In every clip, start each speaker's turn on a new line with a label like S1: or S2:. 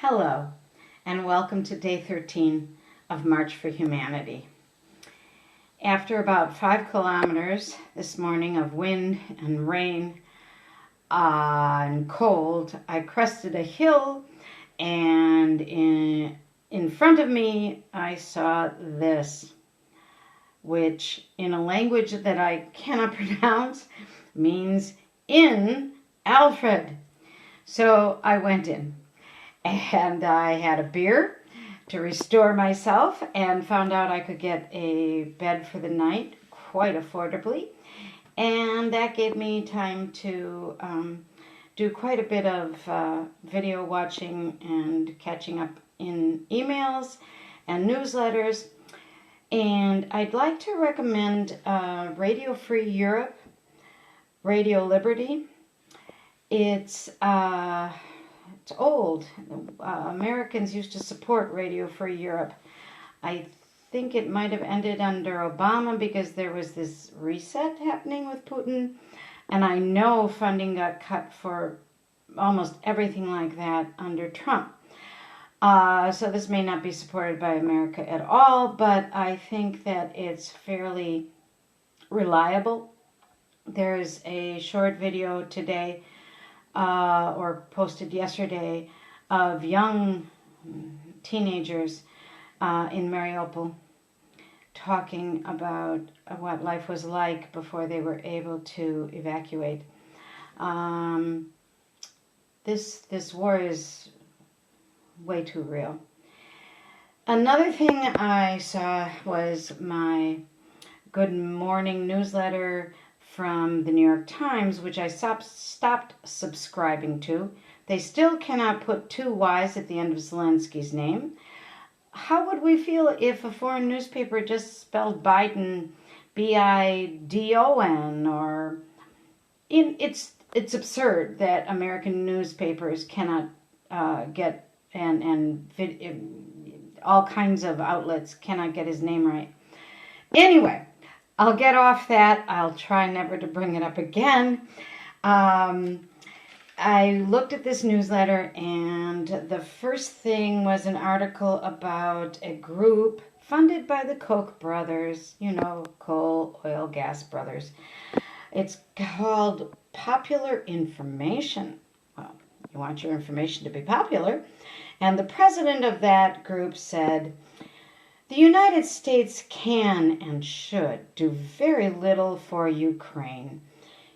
S1: Hello, and welcome to Day 13 of March for Humanity. After about 5 kilometers this morning of wind and rain and cold, I crested a hill, and in front of me I saw this, which in a language that I cannot pronounce means "in Alfred." So I went in. And I had a beer to restore myself and found out I could get a bed for the night quite affordably. And that gave me time to do quite a bit of video watching and catching up in emails and newsletters. And I'd like to recommend Radio Free Europe, Radio Liberty. It's old. Americans used to support Radio Free Europe. I think it might have ended under Obama because there was this reset happening with Putin. And I know funding got cut for almost everything like that under Trump. So this may not be supported by America at all, but I think that it's fairly reliable. There's a short video today or posted yesterday of young teenagers in Mariupol talking about what life was like before they were able to evacuate. This war is way too real. Another thing I saw was my Good Morning newsletter from the New York Times, which I stopped subscribing to. They still cannot put 2 Y's at the end of Zelensky's name. How would we feel if a foreign newspaper just spelled Biden B-I-D-O-N? Or it's absurd that American newspapers cannot get and all kinds of outlets cannot get his name right. Anyway, I'll get off that. I'll try never to bring it up again. I looked at this newsletter, and the first thing was an article about a group funded by the Koch brothers, coal, oil, gas brothers. It's called Popular Information. Well, you want your information to be popular. And the president of that group said, "The United States can and should do very little for Ukraine.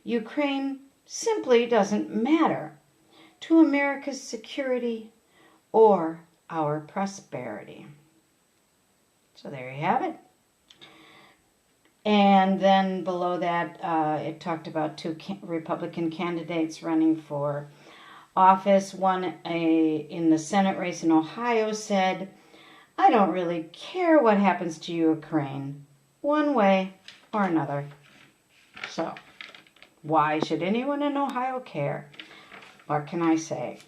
S1: Ukraine simply doesn't matter to America's security or our prosperity." So there you have it. And then below that, it talked about 2 Republican candidates running for office. One in the Senate race in Ohio said, "I don't really care what happens to Ukraine, one way or another." So, why should anyone in Ohio care? What can I say?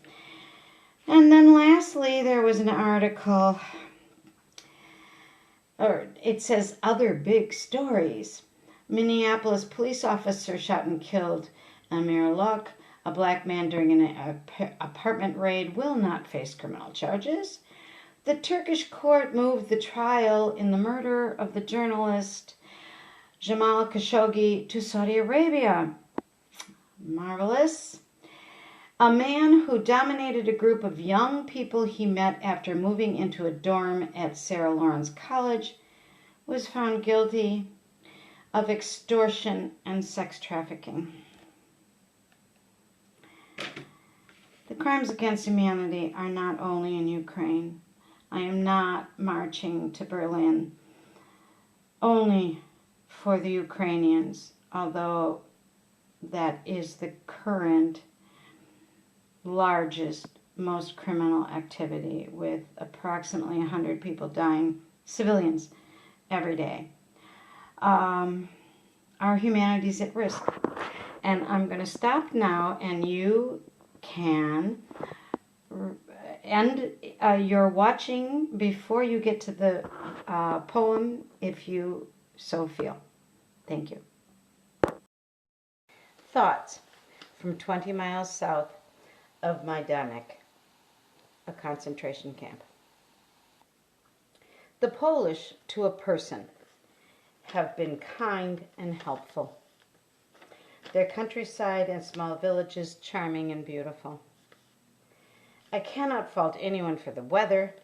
S1: And then lastly, there was an article, or it says other big stories. Minneapolis police officer shot and killed Amir Lok, a black man, during an apartment raid, will not face criminal charges. The Turkish court moved the trial in the murder of the journalist Jamal Khashoggi to Saudi Arabia. Marvelous. A man who dominated a group of young people he met after moving into a dorm at Sarah Lawrence College was found guilty of extortion and sex trafficking. The crimes against humanity are not only in Ukraine. I am not marching to Berlin only for the Ukrainians, although that is the current largest, most criminal activity, with approximately 100 people dying, civilians, every day. Our humanity is at risk. And I'm going to stop now, and you can end your watching before you get to the poem, if you so feel. Thank you. Thoughts from 20 miles south of Majdanek. a concentration camp. The Polish, to a person, have been kind and helpful. Their countryside and small villages charming and beautiful. I cannot fault anyone for the weather.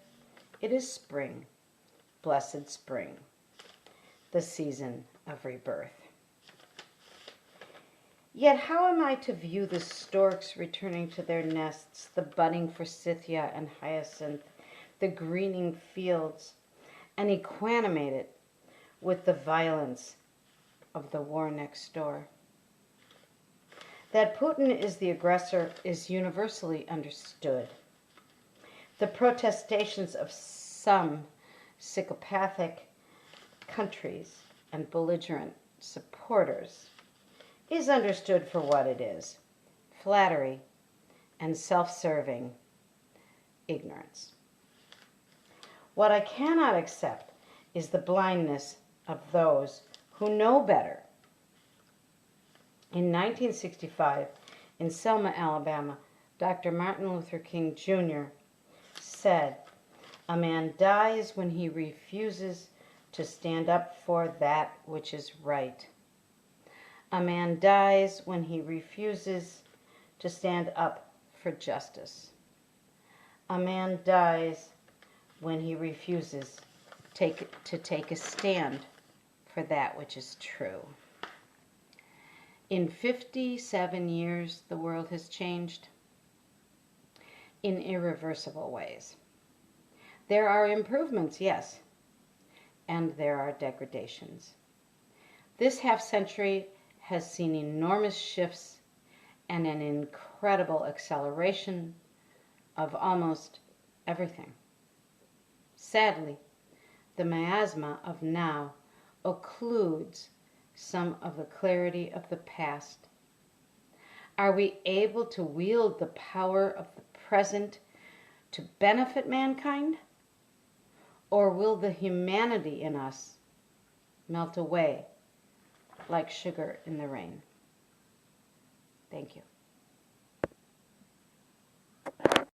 S1: It is spring, blessed spring, the season of rebirth. Yet how am I to view the storks returning to their nests, the budding forsythia and hyacinth, the greening fields, and equanimate it with the violence of the war next door? That Putin is the aggressor is universally understood. The protestations of some psychopathic countries and belligerent supporters is understood for what it is: flattery and self-serving ignorance. What I cannot accept is the blindness of those who know better. In 1965, in Selma, Alabama, Dr. Martin Luther King Jr. said, "A man dies when he refuses to stand up for that which is right. A man dies when he refuses to stand up for justice. A man dies when he refuses to take a stand for that which is true." In 57 years, the world has changed in irreversible ways. There are improvements, yes, and there are degradations. This half-century has seen enormous shifts and an incredible acceleration of almost everything. Sadly, the miasma of now occludes some of the clarity of the past. Are we able to wield the power of the present to benefit mankind? Or will the humanity in us melt away like sugar in the rain? Thank you.